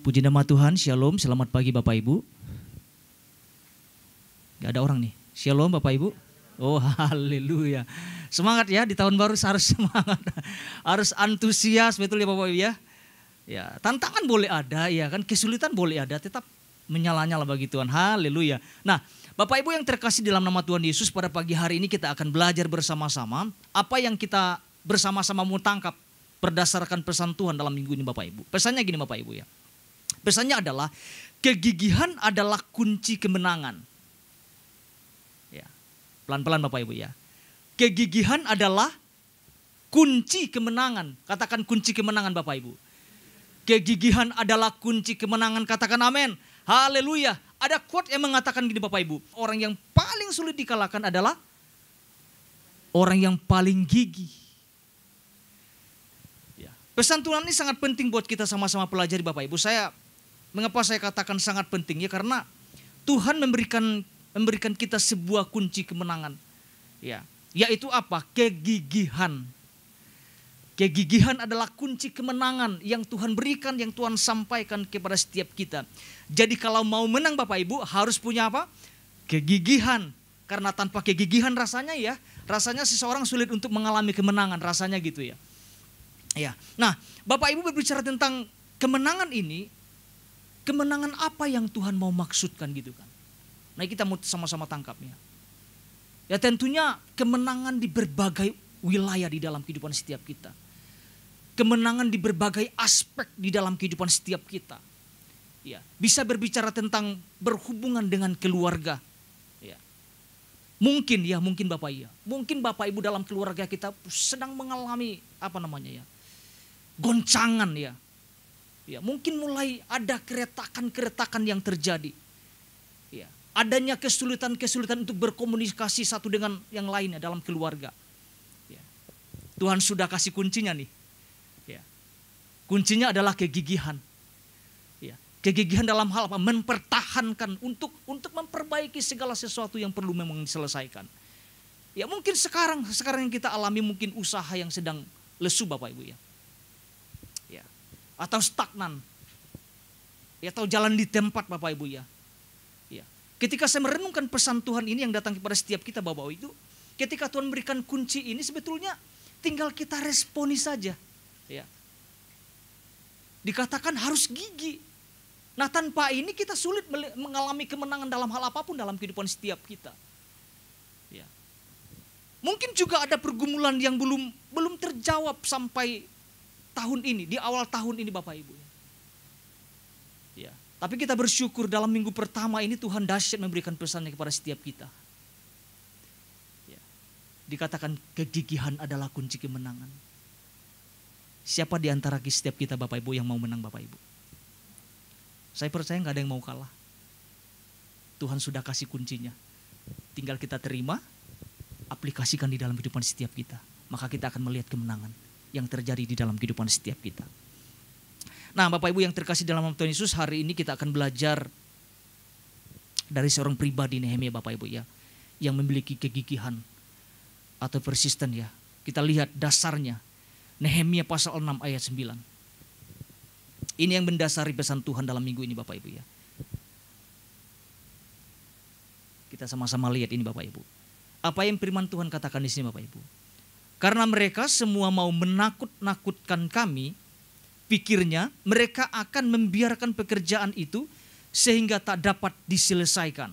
Puji nama Tuhan, Shalom, selamat pagi Bapak Ibu. Gak ada orang nih, Shalom Bapak Ibu. Oh haleluya, semangat ya di tahun baru harus semangat, harus antusias betul ya Bapak Ibu ya. Ya tantangan boleh ada ya kan, kesulitan boleh ada, tetap menyala-nyala bagi Tuhan, haleluya. Nah Bapak Ibu yang terkasih dalam nama Tuhan Yesus, pada pagi hari ini kita akan belajar bersama-sama apa yang kita bersama-sama mau tangkap berdasarkan pesan Tuhan dalam minggu ini Bapak Ibu. Pesannya gini Bapak Ibu ya. Pesannya adalah kegigihan adalah kunci kemenangan. Ya, pelan-pelan Bapak Ibu ya. Kegigihan adalah kunci kemenangan. Katakan kunci kemenangan Bapak Ibu. Kegigihan adalah kunci kemenangan. Katakan amin. Haleluya. Ada quote yang mengatakan gini Bapak Ibu. Orang yang paling sulit dikalahkan adalah orang yang paling gigih. Ya. Pesan Tuhan ini sangat penting buat kita sama-sama pelajari Bapak Ibu. Mengapa saya katakan sangat penting ya, karena Tuhan memberikan kita sebuah kunci kemenangan. Ya, yaitu apa? Kegigihan. Kegigihan adalah kunci kemenangan yang Tuhan berikan, yang Tuhan sampaikan kepada setiap kita. Jadi kalau mau menang Bapak Ibu harus punya apa? Kegigihan. Karena tanpa kegigihan rasanya seseorang sulit untuk mengalami kemenangan, rasanya gitu ya. Ya. Nah, Bapak Ibu berbicara tentang kemenangan ini, kemenangan apa yang Tuhan mau maksudkan gitu kan. Nah kita mau sama-sama tangkapnya. Ya tentunya kemenangan di berbagai wilayah di dalam kehidupan setiap kita. Kemenangan di berbagai aspek di dalam kehidupan setiap kita. Ya, bisa berbicara tentang berhubungan dengan keluarga. Ya. Mungkin Bapak ya. Mungkin Bapak Ibu dalam keluarga kita sedang mengalami goncangan ya. Ya, mungkin mulai ada keretakan-keretakan yang terjadi. Ya, adanya kesulitan-kesulitan untuk berkomunikasi satu dengan yang lainnya dalam keluarga. Ya. Tuhan sudah kasih kuncinya nih. Ya. Kuncinya adalah kegigihan. Ya. Kegigihan dalam hal apa? Mempertahankan untuk memperbaiki segala sesuatu yang perlu memang diselesaikan. Ya, mungkin sekarang yang kita alami mungkin usaha yang sedang lesu Bapak Ibu ya. Atau stagnan, ya, atau jalan di tempat Bapak Ibu ya. Ya. Ketika saya merenungkan pesan Tuhan ini yang datang kepada setiap kita Bapak Ibu itu, ketika Tuhan memberikan kunci ini sebetulnya tinggal kita responi saja. Ya. Dikatakan harus gigih. Nah tanpa ini kita sulit mengalami kemenangan dalam hal apapun dalam kehidupan setiap kita. Ya. Mungkin juga ada pergumulan yang belum terjawab sampai tahun ini, di awal tahun ini Bapak Ibu. Ya, tapi kita bersyukur dalam minggu pertama ini Tuhan dahsyat memberikan pesannya kepada setiap kita. Ya, dikatakan kegigihan adalah kunci kemenangan. Siapa di antara setiap kita Bapak Ibu yang mau menang Bapak Ibu? Saya percaya gak ada yang mau kalah. Tuhan sudah kasih kuncinya. Tinggal kita terima, aplikasikan di dalam kehidupan setiap kita. Maka kita akan melihat kemenangan yang terjadi di dalam kehidupan setiap kita. Nah Bapak Ibu yang terkasih dalam nama Tuhan Yesus, hari ini kita akan belajar dari seorang pribadi Nehemia Bapak Ibu ya, yang memiliki kegigihan atau persisten ya. Kita lihat dasarnya, Nehemia pasal 6 ayat 9. Ini yang mendasari pesan Tuhan dalam minggu ini Bapak Ibu ya. Kita sama-sama lihat ini Bapak Ibu. Apa yang firman Tuhan katakan di sini Bapak Ibu? Karena mereka semua mau menakut-nakutkan kami, pikirnya mereka akan membiarkan pekerjaan itu sehingga tak dapat diselesaikan.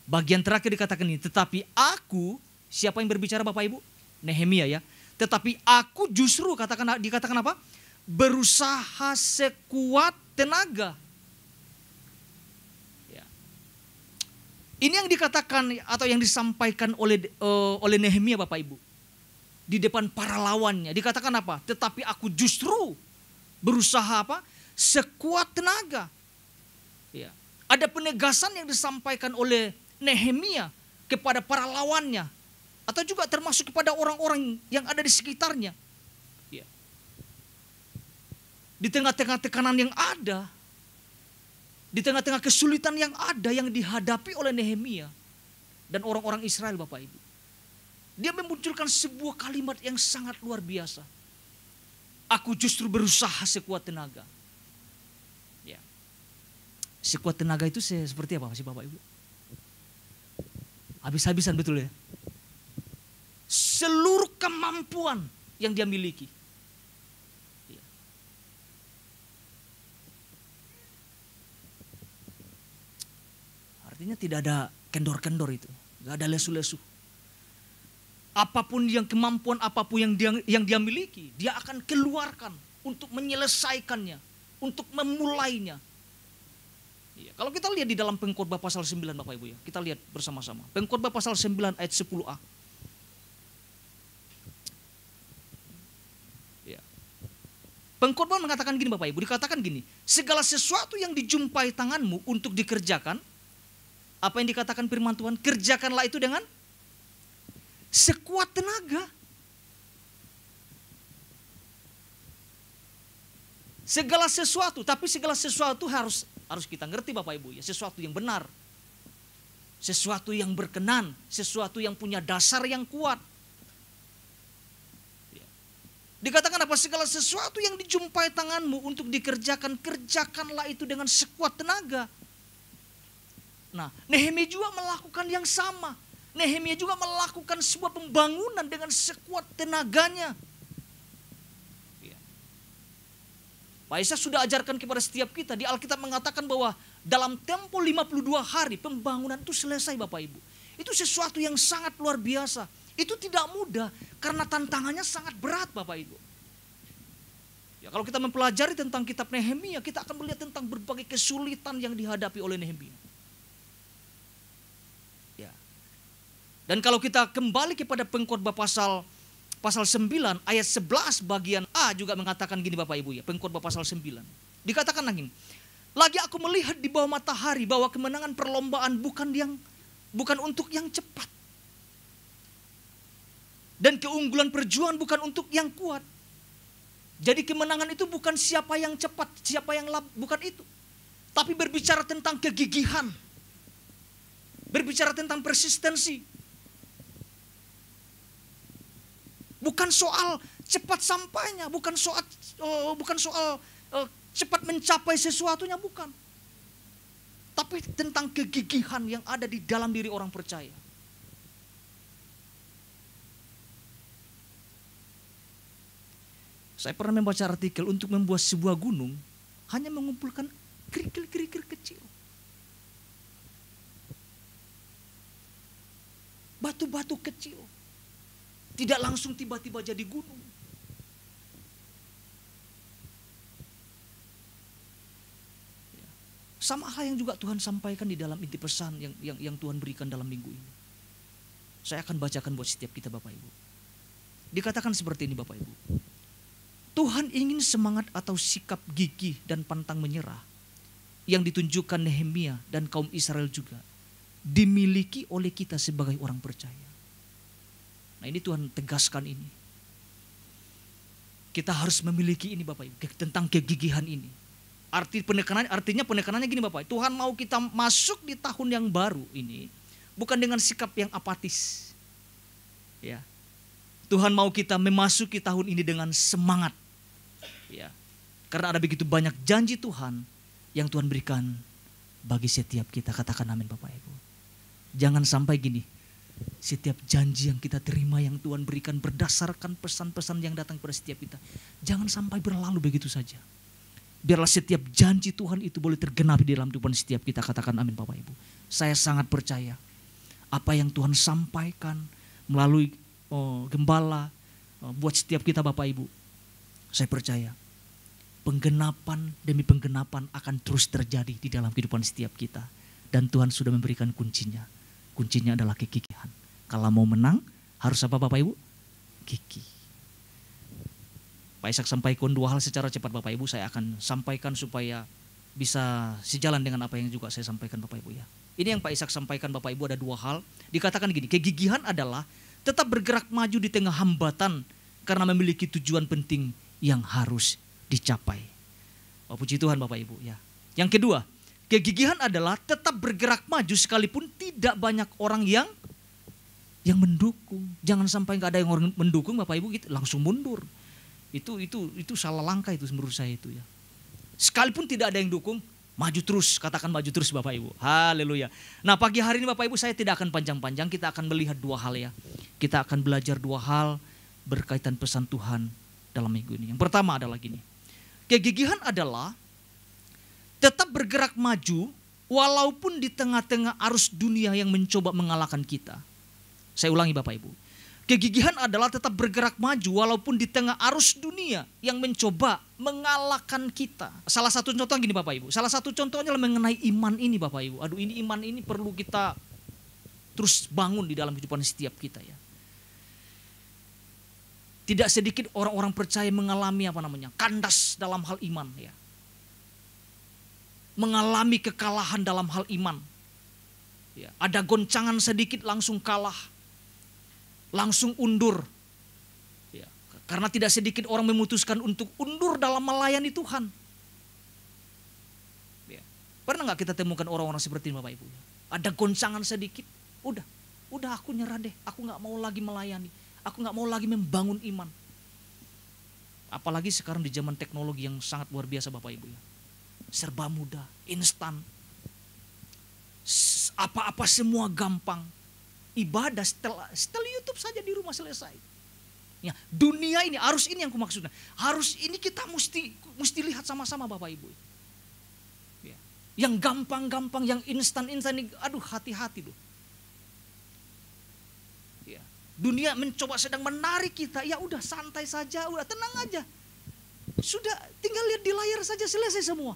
Bagian terakhir dikatakan ini, tetapi aku, siapa yang berbicara Bapak Ibu? Nehemia ya. Tetapi aku justru dikatakan apa? Berusaha sekuat tenaga. Ya. Ini yang dikatakan atau yang disampaikan oleh Nehemia Bapak Ibu. Di depan para lawannya dikatakan apa? Tetapi aku justru berusaha apa? Sekuat tenaga. Ya. Ada penegasan yang disampaikan oleh Nehemia kepada para lawannya, atau juga termasuk kepada orang-orang yang ada di sekitarnya. Ya. Di tengah-tengah tekanan yang ada, di tengah-tengah kesulitan yang ada yang dihadapi oleh Nehemia dan orang-orang Israel Bapak Ibu. Dia memunculkan sebuah kalimat yang sangat luar biasa. Aku justru berusaha sekuat tenaga. Sekuat tenaga itu seperti apa sih Bapak Ibu? Habis-habisan betul ya. Seluruh kemampuan yang dia miliki. Artinya tidak ada kendor-kendor itu. Gak ada lesu-lesu. Apapun yang kemampuan, apapun yang dia miliki, dia akan keluarkan untuk menyelesaikannya, untuk memulainya. Ya, kalau kita lihat di dalam Pengkhotbah pasal 9 Bapak Ibu ya, kita lihat bersama-sama. Pengkhotbah pasal 9 ayat 10a. Ya. Pengkhotbah mengatakan gini Bapak Ibu, dikatakan gini, segala sesuatu yang dijumpai tanganmu untuk dikerjakan, apa yang dikatakan firman Tuhan, kerjakanlah itu dengan sekuat tenaga. Segala sesuatu, tapi segala sesuatu harus kita ngerti Bapak Ibu ya, sesuatu yang benar. Sesuatu yang berkenan, sesuatu yang punya dasar yang kuat. Ya. Dikatakan apa? Segala sesuatu yang dijumpai tanganmu untuk dikerjakan, kerjakanlah itu dengan sekuat tenaga. Nah, Nehemia juga melakukan yang sama. Nehemia juga melakukan sebuah pembangunan dengan sekuat tenaganya. Pak Isa sudah ajarkan kepada setiap kita, di Alkitab mengatakan bahwa dalam tempo 52 hari pembangunan itu selesai Bapak Ibu. Itu sesuatu yang sangat luar biasa. Itu tidak mudah karena tantangannya sangat berat Bapak Ibu. Ya, kalau kita mempelajari tentang kitab Nehemia, kita akan melihat tentang berbagai kesulitan yang dihadapi oleh Nehemia. Ya. Dan kalau kita kembali kepada Pengkhotbah pasal 9 ayat 11 bagian A juga mengatakan gini Bapak Ibu ya, Pengkhotbah pasal 9. Dikatakan lagi, lagi aku melihat di bawah matahari bahwa kemenangan perlombaan bukan untuk yang cepat. Dan keunggulan perjuangan bukan untuk yang kuat. Jadi kemenangan itu bukan siapa yang cepat, siapa yang bukan itu. Tapi berbicara tentang kegigihan. Berbicara tentang persistensi. Bukan soal cepat sampainya, bukan soal cepat mencapai sesuatunya, bukan. Tapi tentang kegigihan yang ada di dalam diri orang percaya. Saya pernah membaca artikel untuk membuat sebuah gunung hanya mengumpulkan kerikil-kerikil kecil. Batu-batu kecil. Tidak langsung tiba-tiba jadi gunung. Sama hal yang juga Tuhan sampaikan di dalam inti pesan yang Tuhan berikan dalam minggu ini. Saya akan bacakan buat setiap kita Bapak Ibu. Dikatakan seperti ini Bapak Ibu. Tuhan ingin semangat atau sikap gigih dan pantang menyerah yang ditunjukkan Nehemia dan kaum Israel juga dimiliki oleh kita sebagai orang percaya. Nah ini Tuhan tegaskan ini. Kita harus memiliki ini Bapak Ibu, tentang kegigihan ini. Artinya penekanannya gini Bapak, Tuhan mau kita masuk di tahun yang baru ini bukan dengan sikap yang apatis. Ya. Tuhan mau kita memasuki tahun ini dengan semangat. Ya. Karena ada begitu banyak janji Tuhan yang Tuhan berikan bagi setiap kita. Katakan amin Bapak Ibu. Jangan sampai gini. Setiap janji yang kita terima yang Tuhan berikan berdasarkan pesan-pesan yang datang kepada setiap kita. Jangan sampai berlalu begitu saja. Biarlah setiap janji Tuhan itu boleh tergenapi di dalam kehidupan setiap kita. Katakan amin Bapak Ibu. Saya sangat percaya apa yang Tuhan sampaikan melalui gembala buat setiap kita Bapak Ibu. Saya percaya penggenapan demi penggenapan akan terus terjadi di dalam kehidupan setiap kita. Dan Tuhan sudah memberikan kuncinya. Kuncinya adalah kegigihan. Kalau mau menang, harus apa Bapak Ibu? Gigih. Pak Ishak sampaikan dua hal secara cepat Bapak Ibu. Saya akan sampaikan supaya bisa sejalan dengan apa yang juga saya sampaikan Bapak Ibu ya. Ini yang Pak Ishak sampaikan Bapak Ibu ada dua hal. Dikatakan gini, kegigihan adalah tetap bergerak maju di tengah hambatan karena memiliki tujuan penting yang harus dicapai. Oh, puji Tuhan Bapak Ibu ya. Yang kedua, kegigihan adalah tetap bergerak maju sekalipun tidak banyak orang yang mendukung. Jangan sampai nggak ada yang orang mendukung Bapak Ibu gitu, langsung mundur. Itu salah langkah itu menurut saya itu ya. Sekalipun tidak ada yang dukung, Maju terus, katakan maju terus Bapak Ibu. Haleluya. Nah pagi hari ini Bapak Ibu saya tidak akan panjang-panjang, kita akan melihat dua hal ya. Kita akan belajar dua hal berkaitan pesan Tuhan dalam minggu ini. Yang pertama adalah gini. Kegigihan adalah tetap bergerak maju walaupun di tengah-tengah arus dunia yang mencoba mengalahkan kita. Saya ulangi Bapak Ibu. Kegigihan adalah tetap bergerak maju walaupun di tengah arus dunia yang mencoba mengalahkan kita. Salah satu contoh gini Bapak Ibu. Salah satu contohnya adalah mengenai iman ini Bapak Ibu. Aduh ini iman ini perlu kita terus bangun di dalam kehidupan setiap kita ya. Tidak sedikit orang-orang percaya mengalami kandas dalam hal iman ya. Mengalami kekalahan dalam hal iman. Ya, ada goncangan sedikit langsung kalah. Langsung undur. Ya, karena tidak sedikit orang memutuskan untuk undur dalam melayani Tuhan. Ya, pernah nggak kita temukan orang-orang seperti ini Bapak Ibu? Ada goncangan sedikit, udah aku nyerah deh, aku nggak mau lagi melayani, aku nggak mau lagi membangun iman. Apalagi sekarang di zaman teknologi yang sangat luar biasa Bapak Ibu ya. Serba mudah, instan. Apa-apa semua gampang. Ibadah setel YouTube saja di rumah selesai. Ya, dunia ini, arus ini yang aku maksudnya. Harus ini kita mesti lihat sama-sama Bapak Ibu. Ya. Yang gampang-gampang, yang instan-instan ini, aduh hati-hati loh. Ya. Dunia mencoba sedang menarik kita, ya udah santai saja, udah tenang aja. Sudah tinggal lihat di layar saja selesai semua.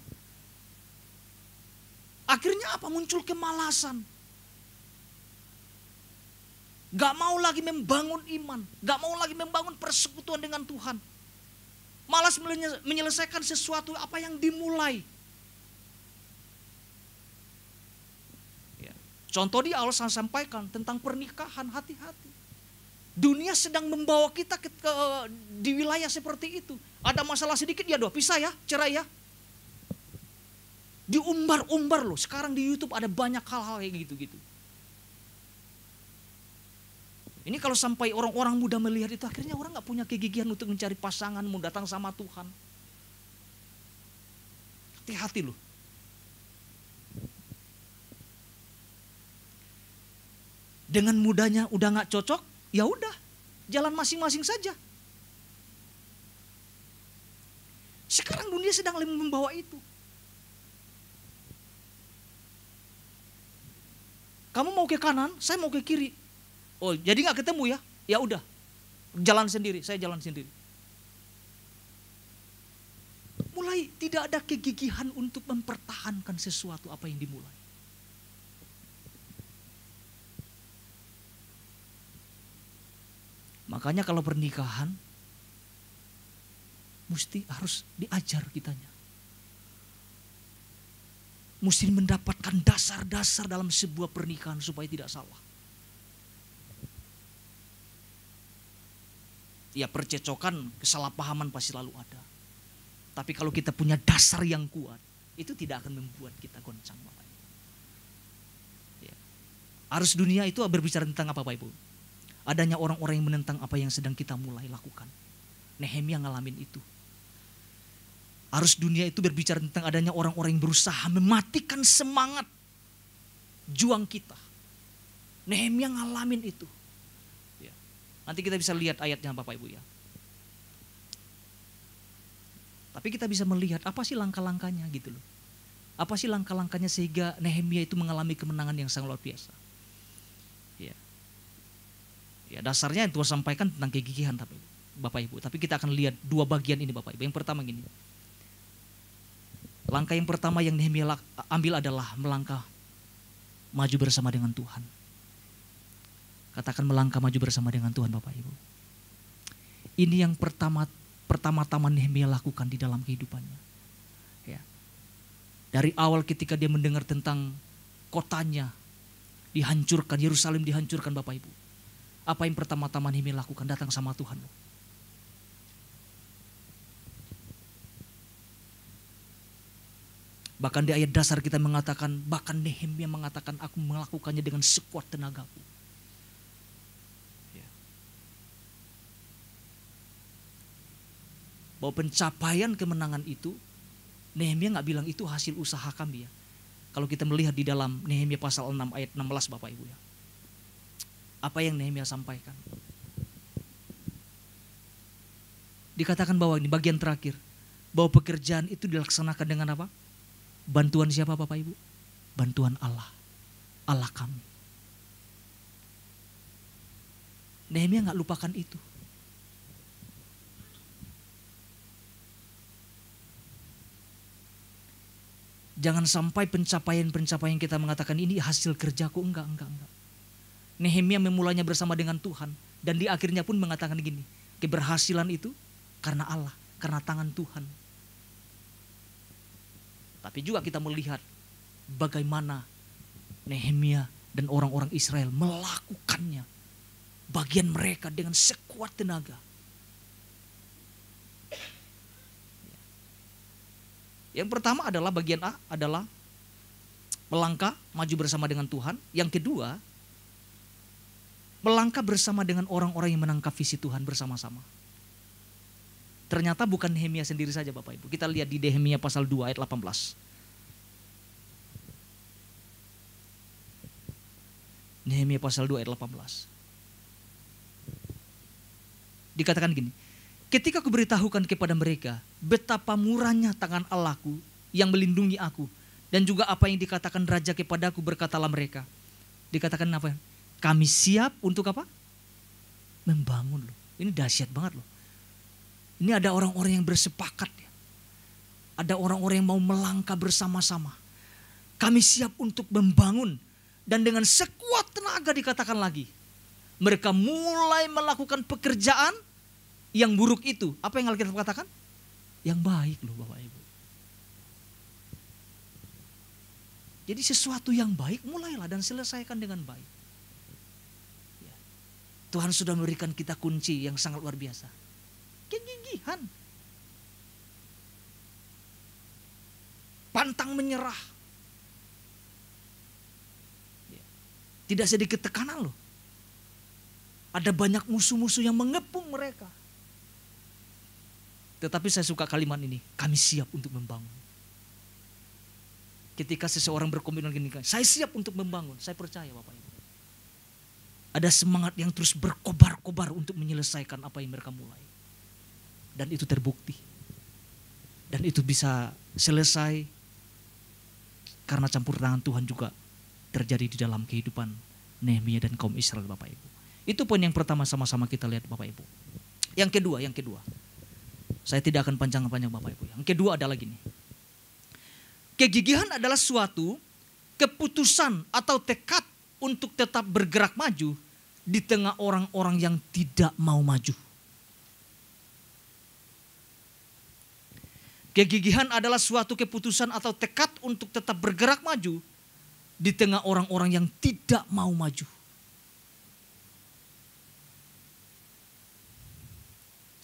Akhirnya apa? Muncul kemalasan. Gak mau lagi membangun iman. Gak mau lagi membangun persekutuan dengan Tuhan. Malas menyelesaikan sesuatu apa yang dimulai. Ya. Contoh di awal saya sampaikan tentang pernikahan, hati-hati. Dunia sedang membawa kita di wilayah seperti itu. Ada masalah sedikit, ya doa pisah ya, cerai ya. Diumbar-umbar loh. Sekarang di YouTube ada banyak hal-hal kayak gitu-gitu. Ini kalau sampai orang-orang muda melihat itu, akhirnya orang gak punya kegigihan untuk mencari pasangan, mau datang sama Tuhan. Hati-hati loh. Dengan mudahnya udah gak cocok, ya udah, jalan masing-masing saja. Sekarang dunia sedang membawa itu. Kamu mau ke kanan, saya mau ke kiri. Oh, jadi nggak ketemu ya? Ya udah, jalan sendiri, saya jalan sendiri. Mulai tidak ada kegigihan untuk mempertahankan sesuatu apa yang dimulai. Makanya kalau pernikahan, mesti harus diajar kitanya. Mesti mendapatkan dasar-dasar dalam sebuah pernikahan supaya tidak salah. Ya percecokan, kesalahpahaman pasti selalu ada. Tapi kalau kita punya dasar yang kuat, itu tidak akan membuat kita goncang Bapak Ibu. Ya. Arus dunia itu berbicara tentang apa Bapak Ibu? Adanya orang-orang yang menentang apa yang sedang kita mulai lakukan. Nehemia ngalamin itu. Arus dunia itu berbicara tentang adanya orang-orang yang berusaha mematikan semangat juang kita. Nehemia ngalamin itu. Nanti kita bisa lihat ayatnya Bapak Ibu ya. Tapi kita bisa melihat apa sih langkah-langkahnya gitu loh. Apa sih langkah-langkahnya sehingga Nehemia itu mengalami kemenangan yang sangat luar biasa. Ya. Ya dasarnya yang Tuhan sampaikan tentang kegigihan Bapak Ibu. Tapi kita akan lihat dua bagian ini Bapak Ibu. Yang pertama gini. Langkah yang pertama yang Nehemia ambil adalah melangkah maju bersama dengan Tuhan. Katakan melangkah maju bersama dengan Tuhan Bapak Ibu. Ini yang pertama-tama Nehemia lakukan di dalam kehidupannya. Ya. Dari awal ketika dia mendengar tentang kotanya dihancurkan, Yerusalem dihancurkan Bapak Ibu. Apa yang pertama-tama Nehemia lakukan? Datang sama Tuhan. Bahkan di ayat dasar kita mengatakan, bahkan Nehemia mengatakan aku melakukannya dengan sekuat tenagaku. Bahwa pencapaian kemenangan itu Nehemia nggak bilang itu hasil usaha kami ya. Kalau kita melihat di dalam Nehemia pasal 6 ayat 16 Bapak Ibu ya. Apa yang Nehemia sampaikan? Dikatakan bahwa ini bagian terakhir. Bahwa pekerjaan itu dilaksanakan dengan apa? Bantuan siapa Bapak Ibu? Bantuan Allah. Allah kami. Nehemia nggak lupakan itu. Jangan sampai pencapaian-pencapaian kita mengatakan ini hasil kerjaku. Enggak. Nehemia memulainya bersama dengan Tuhan. Dan di akhirnya pun mengatakan gini. Keberhasilan itu karena Allah, karena tangan Tuhan. Tapi juga kita melihat bagaimana Nehemia dan orang-orang Israel melakukannya. Bagian mereka dengan sekuat tenaga. Yang pertama adalah bagian A adalah melangkah maju bersama dengan Tuhan. Yang kedua, melangkah bersama dengan orang-orang yang menangkap visi Tuhan bersama-sama. Ternyata bukan Nehemia sendiri saja Bapak Ibu. Kita lihat di Nehemia pasal 2 ayat 18. Nehemia pasal 2 ayat 18. Dikatakan gini. Ketika kuberitahukan kepada mereka betapa murahnya tangan Allahku yang melindungi aku. Dan juga apa yang dikatakan raja kepadaku, berkatalah mereka. Dikatakan apa? Kami siap untuk apa? Membangun loh. Ini dahsyat banget loh. Ini ada orang-orang yang bersepakat. Ya. Ada orang-orang yang mau melangkah bersama-sama. Kami siap untuk membangun. Dan dengan sekuat tenaga dikatakan lagi. Mereka mulai melakukan pekerjaan yang buruk itu. Apa yang Alkitab katakan? Yang baik loh Bapak Ibu. Jadi sesuatu yang baik mulailah dan selesaikan dengan baik. Ya. Tuhan sudah memberikan kita kunci yang sangat luar biasa. Kegigihan. Pantang menyerah. Ya. Tidak sedikit tekanan loh. Ada banyak musuh-musuh yang mengepung mereka. Tetapi saya suka kalimat ini, kami siap untuk membangun. Ketika seseorang berkomitmen gini, saya siap untuk membangun, saya percaya Bapak Ibu. Ada semangat yang terus berkobar-kobar untuk menyelesaikan apa yang mereka mulai. Dan itu terbukti. Dan itu bisa selesai karena campur tangan Tuhan juga terjadi di dalam kehidupan Nehemia dan kaum Israel Bapak Ibu. Itu poin yang pertama sama-sama kita lihat Bapak Ibu. Yang kedua. Saya tidak akan panjang-panjang Bapak Ibu. Yang kedua adalah gini. Kegigihan adalah suatu keputusan atau tekad untuk tetap bergerak maju di tengah orang-orang yang tidak mau maju. Kegigihan adalah suatu keputusan atau tekad untuk tetap bergerak maju di tengah orang-orang yang tidak mau maju.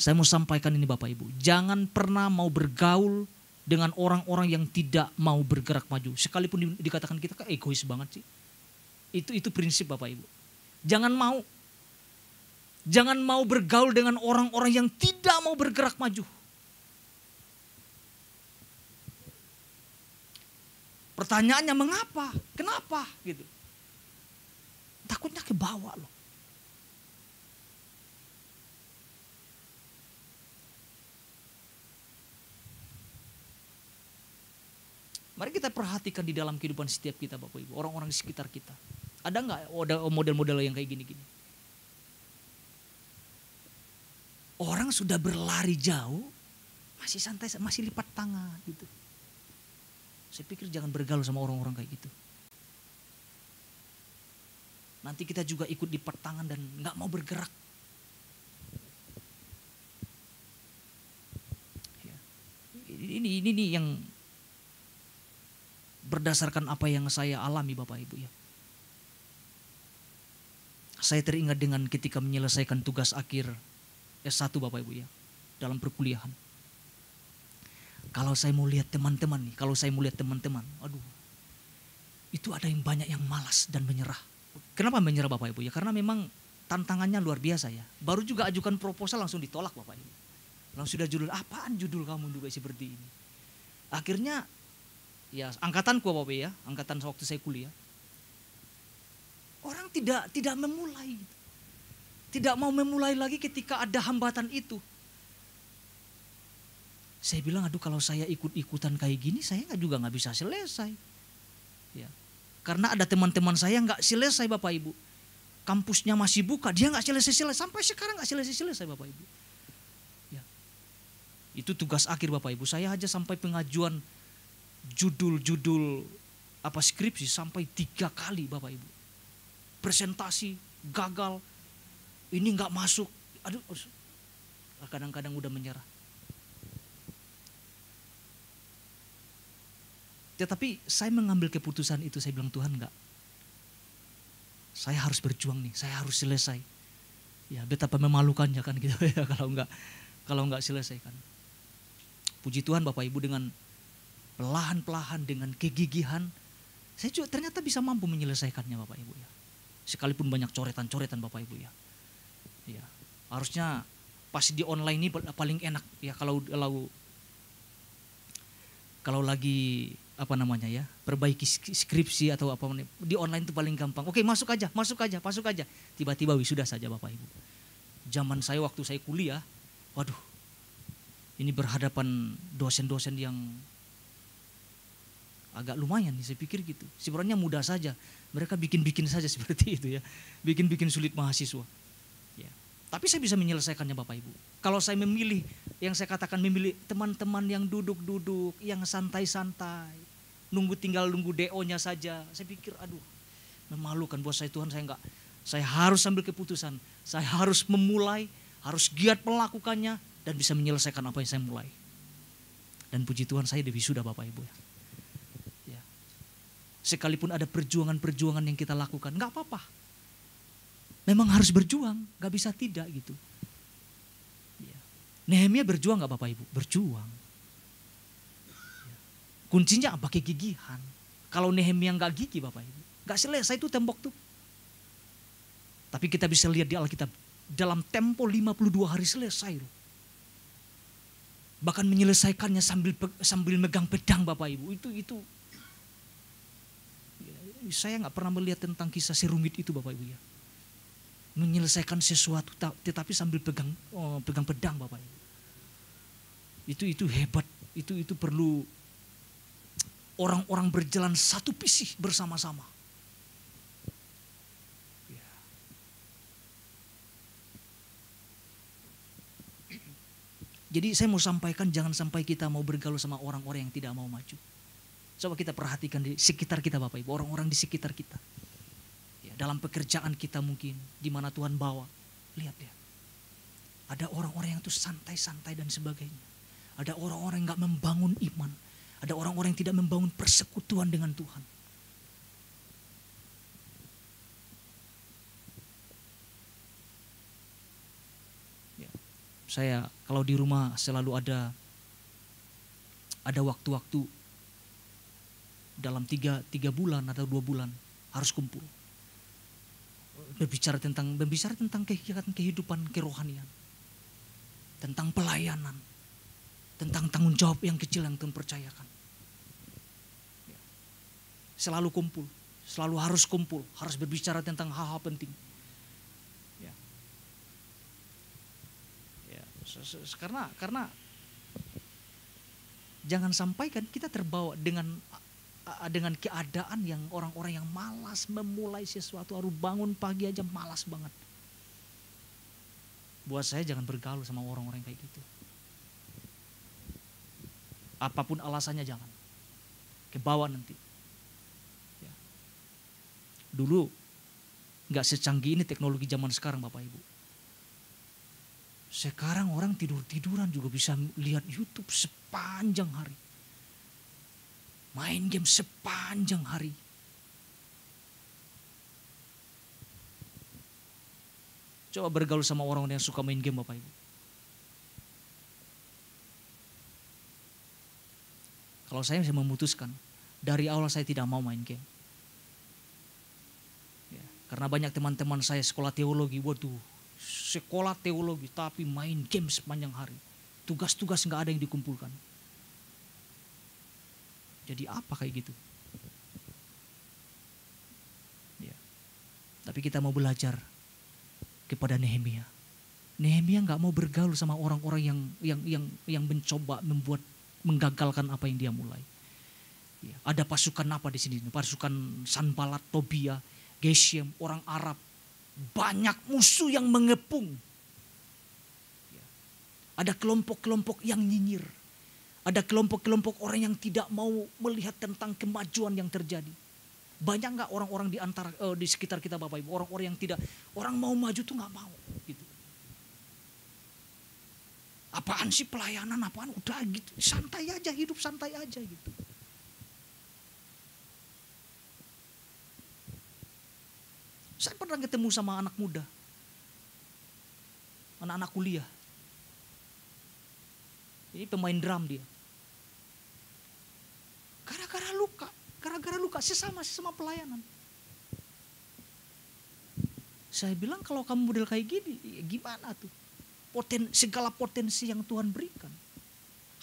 Saya mau sampaikan ini Bapak Ibu. Jangan pernah mau bergaul dengan orang-orang yang tidak mau bergerak maju. Sekalipun dikatakan kita egois banget sih. Itu prinsip Bapak Ibu. Jangan mau bergaul dengan orang-orang yang tidak mau bergerak maju. Pertanyaannya mengapa? Kenapa? Gitu. Takutnya ke bawah loh. Mari kita perhatikan di dalam kehidupan setiap kita Bapak Ibu. Orang-orang di sekitar kita. Ada nggak model-model yang kayak gini-gini? Orang sudah berlari jauh, masih santai, masih lipat tangan gitu. Saya pikir jangan bergaul sama orang-orang kayak gitu. Nanti kita juga ikut lipat tangan dan nggak mau bergerak. Ya. Ini yang berdasarkan apa yang saya alami Bapak Ibu ya. Saya teringat dengan ketika menyelesaikan tugas akhir S1 Bapak Ibu ya. Dalam perkuliahan. Kalau saya mau lihat teman-teman nih. Aduh. Itu ada yang banyak yang malas dan menyerah. Kenapa menyerah Bapak Ibu ya? Karena memang tantangannya luar biasa ya. Baru juga ajukan proposal langsung ditolak Bapak Ibu. Langsung sudah judul, apaan judul kamu juga seperti ini. Akhirnya ya angkatanku Bapak Ibu ya, angkatan waktu saya kuliah. Orang tidak memulai. Tidak mau memulai lagi ketika ada hambatan itu. Saya bilang, aduh kalau saya ikut-ikutan kayak gini, saya juga nggak bisa selesai. Ya. Karena ada teman-teman saya nggak selesai Bapak Ibu. Kampusnya masih buka, dia nggak selesai-selesai. Sampai sekarang nggak selesai-selesai Bapak Ibu. Ya. Itu tugas akhir Bapak Ibu. Saya aja sampai pengajuan judul skripsi sampai 3 kali Bapak Ibu. Presentasi, gagal. Ini nggak masuk, aduh, kadang-kadang udah menyerah. Tetapi saya mengambil keputusan itu, saya bilang Tuhan enggak. Saya harus berjuang nih, saya harus selesai. Ya betapa memalukannya kan gitu ya kalau enggak selesai kan. Puji Tuhan Bapak Ibu, dengan pelan-pelan, dengan kegigihan, saya juga ternyata bisa mampu menyelesaikannya Bapak Ibu ya. Sekalipun banyak coretan-coretan Bapak Ibu ya. Ya, harusnya pas di online ini paling enak ya kalau lagi perbaiki skripsi atau apa di online itu paling gampang. Oke, masuk aja. Tiba-tiba wisuda saja Bapak Ibu. Zaman saya waktu saya kuliah, waduh, ini berhadapan dosen-dosen yang agak lumayan nih, saya pikir gitu. Sebenarnya mudah saja, mereka bikin saja seperti itu ya, bikin sulit mahasiswa. Ya. Tapi saya bisa menyelesaikannya Bapak Ibu. Kalau saya memilih, yang saya katakan memilih teman-teman yang duduk-duduk, yang santai-santai, tinggal nunggu DO-nya saja. Saya pikir aduh, memalukan buat saya Tuhan, saya harus ambil keputusan. Saya harus memulai, harus giat melakukannya dan bisa menyelesaikan apa yang saya mulai. Dan puji Tuhan saya wisuda Bapak Ibu ya. Ya. Sekalipun ada perjuangan-perjuangan yang kita lakukan, enggak apa-apa. Memang harus berjuang, gak bisa tidak gitu. Ya. Nehemia berjuang gak Bapak Ibu? Berjuang. Ya. Kuncinya apa? Kegigihan. Kalau Nehemia gak gigih Bapak Ibu, gak selesai itu tembok tuh. Tapi kita bisa lihat di Alkitab, dalam tempo 52 hari selesai loh. Bahkan menyelesaikannya sambil megang pedang Bapak Ibu. Itu saya gak pernah melihat tentang kisah serumit itu Bapak Ibu ya. Menyelesaikan sesuatu tetapi sambil pegang pedang Bapak Ibu. Itu hebat. Itu perlu orang-orang berjalan satu visi bersama-sama. Ya. Jadi saya mau sampaikan, jangan sampai kita mau bergaul sama orang-orang yang tidak mau maju. Coba kita perhatikan di sekitar kita Bapak Ibu, orang-orang di sekitar kita. Dalam pekerjaan kita mungkin, di mana Tuhan bawa. Lihat ya, ada orang-orang yang tuh santai-santai dan sebagainya. Ada orang-orang yang gak membangun iman. Ada orang-orang yang tidak membangun persekutuan dengan Tuhan. Ya, saya kalau di rumah selalu ada waktu-waktu dalam 3 bulan atau 2 bulan harus kumpul. Berbicara tentang kehidupan kerohanian, tentang pelayanan, tentang tanggung jawab yang kecil yang Tuhan percayakan. Selalu kumpul, selalu harus kumpul, harus berbicara tentang hal-hal penting. Ya. Ya. Karena jangan sampai kan kita terbawa dengan keadaan yang orang-orang yang malas memulai sesuatu, harus bangun pagi aja malas banget. Buat saya jangan bergaul sama orang-orang kayak gitu. Apapun alasannya jangan. Kebawa nanti. Ya. Dulu gak secanggih ini teknologi zaman sekarang Bapak Ibu. Sekarang orang tidur-tiduran juga bisa lihat YouTube sepanjang hari. Main game sepanjang hari. Coba bergaul sama orang yang suka main game Bapak Ibu. Kalau saya memutuskan, dari awal saya tidak mau main game. Ya, karena banyak teman-teman saya sekolah teologi, waduh, sekolah teologi tapi main game sepanjang hari. Tugas-tugas gak ada yang dikumpulkan. Jadi apa kayak gitu? Ya. Tapi kita mau belajar kepada Nehemia. Nehemia nggak mau bergaul sama orang-orang yang mencoba menggagalkan apa yang dia mulai. Ya, ada pasukan apa di sini? Pasukan Sanballat, Tobia, Geshem, orang Arab. Banyak musuh yang mengepung. Ya. Ada kelompok-kelompok yang nyinyir. Ada kelompok-kelompok orang yang tidak mau melihat tentang kemajuan yang terjadi. Banyak nggak orang-orang di sekitar kita Bapak Ibu, orang-orang yang tidak, orang mau maju tuh nggak mau. Gitu. Apaan sih pelayanan, apaan, udah gitu, santai aja, hidup santai aja gitu. Saya pernah ketemu sama anak muda, anak-anak kuliah. Ini pemain drum dia. Gara-gara luka sesama pelayanan. Saya bilang kalau kamu model kayak gini, ya gimana tuh? Segala potensi yang Tuhan berikan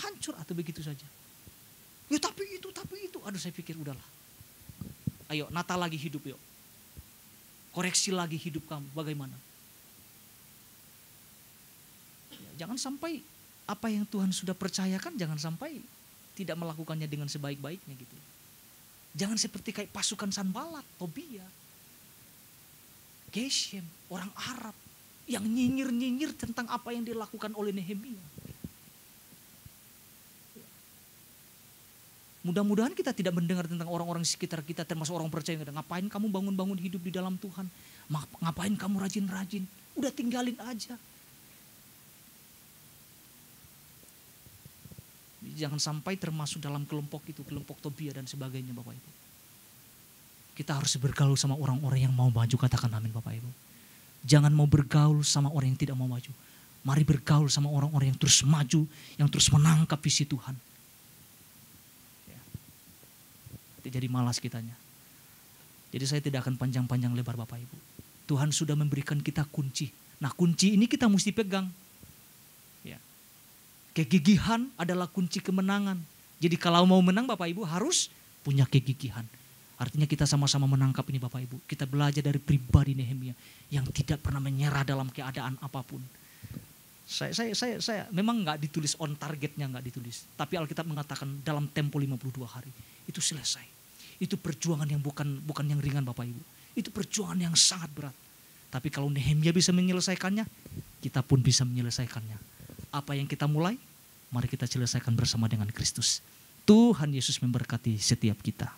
hancur atau begitu saja. Ya tapi itu. Aduh, saya pikir udahlah. Ayo nata lagi hidup yuk. Koreksi lagi hidup kamu, bagaimana? Ya, jangan sampai apa yang Tuhan sudah percayakan, jangan sampai tidak melakukannya dengan sebaik-baiknya gitu. Jangan seperti kayak pasukan Sanballat, Tobia, Geshem, orang Arab yang nyinyir-nyinyir tentang apa yang dilakukan oleh Nehemia. Mudah-mudahan kita tidak mendengar tentang orang-orang sekitar kita, termasuk orang percaya. Ngapain kamu bangun-bangun hidup di dalam Tuhan? Ngapain kamu rajin-rajin? Udah tinggalin aja. Jangan sampai termasuk dalam kelompok itu, kelompok Tobia dan sebagainya Bapak Ibu. Kita harus bergaul sama orang-orang yang mau maju, katakan amin Bapak Ibu. Jangan mau bergaul sama orang yang tidak mau maju. Mari bergaul sama orang-orang yang terus maju, yang terus menangkap visi Tuhan. Jadi malas kitanya. Jadi saya tidak akan panjang-panjang lebar Bapak Ibu. Tuhan sudah memberikan kita kunci. Nah kunci ini kita mesti pegang. Ya. Kegigihan adalah kunci kemenangan. Jadi kalau mau menang Bapak Ibu harus punya kegigihan. Artinya kita sama-sama menangkap ini Bapak Ibu. Kita belajar dari pribadi Nehemia yang tidak pernah menyerah dalam keadaan apapun. Saya memang nggak ditulis on targetnya, nggak ditulis. Tapi Alkitab mengatakan dalam tempo 52 hari itu selesai. Itu perjuangan yang bukan yang ringan Bapak Ibu. Itu perjuangan yang sangat berat. Tapi kalau Nehemia bisa menyelesaikannya, kita pun bisa menyelesaikannya. Apa yang kita mulai, mari kita selesaikan bersama dengan Kristus. Tuhan Yesus memberkati setiap kita.